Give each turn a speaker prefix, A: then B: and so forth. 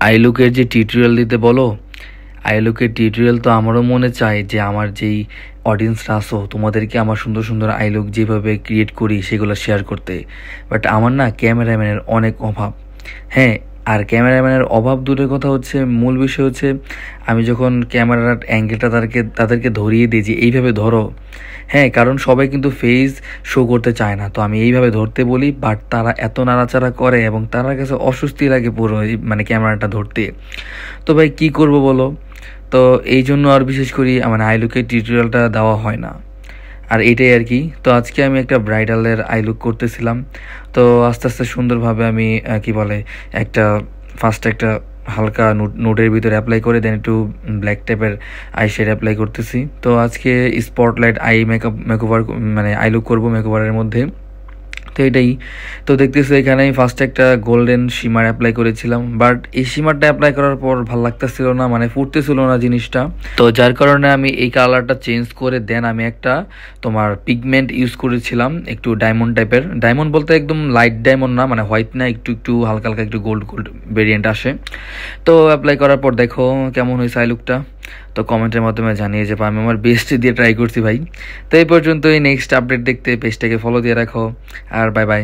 A: আইলুকের যে টিউটোরিয়াল দিতে বলো, আইলুকের টিউটোরিয়াল তো আমারও মনে চায় যে আমার যেই অডিয়েন্সরা আসো তোমাদেরকে আমার সুন্দর সুন্দর আইলুক যেভাবে ক্রিয়েট করি সেগুলো শেয়ার করতে। বাট আমার না ক্যামেরাম্যানের অনেক অভাব। হ্যাঁ, আর ক্যামেরাম্যানের অভাব দূরের কথা হচ্ছে, মূল বিষয় হচ্ছে আমি যখন ক্যামেরার অ্যাঙ্গেলটা তাদেরকে ধরিয়ে দিই যে এইভাবে ধরো। হ্যাঁ, কারণ সবাই কিন্তু ফেস শো করতে চায় না, তো আমি এইভাবে ধরতে বলি, বাট তারা এত নাড়াচাড়া করে এবং তার কাছে অস্বস্তি লাগে পুরো মানে ক্যামেরাটা ধরতে। তো ভাই কী করব বলো? তো এই জন্য আর বিশেষ করি মানে আইলুকের টিউটোরিয়ালটা দেওয়া হয় না। আর এটাই আর কি। তো আজকে আমি একটা ব্রাইডালের আইলুক করতেছিলাম। তো আস্তে আস্তে সুন্দরভাবে আমি কি বলে একটা ফার্স্ট একটা হালকা নোটের ভিতরে অ্যাপ্লাই করে দেন একটু ব্ল্যাক টাইপের আই শেড অ্যাপ্লাই করতেছি। তো আজকে স্পটলাইট আই মেকওভার মানে আইলুক করবো মেকওভারের মধ্যে। তো এটাই। তো দেখতেছি এখানে আমি ফার্স্টে একটা গোল্ডেন শিমার অ্যাপ্লাই করেছিলাম, বাট এই শিমারটা অ্যাপ্লাই করার পর ভালো লাগতেছিল না, মানে ফুটতেছিল না জিনিসটা। তো যার কারণে আমি এই কালারটা চেঞ্জ করে দেন আমি একটা তোমার পিগমেন্ট ইউজ করেছিলাম একটু ডায়মন্ড টাইপের। ডায়মন্ড বলতে একদম লাইট ডায়মন্ড না, মানে হোয়াইট না, একটু একটু হালকা হালকা একটু গোল্ড গোল্ড ভেরিয়েন্ট আসে। তো অ্যাপ্লাই করার পর দেখো কেমন হয়েছে আই লুকটা। তো কমেন্টের মাধ্যমে জানিয়ে যাবো, আমি আমার বেস্ট দিয়ে ট্রাই করছি ভাই। তো এই পর্যন্তই। নেক্সট আপডেট দেখতে পেজটাকে ফলো দিয়ে রাখো। আর বাই বাই।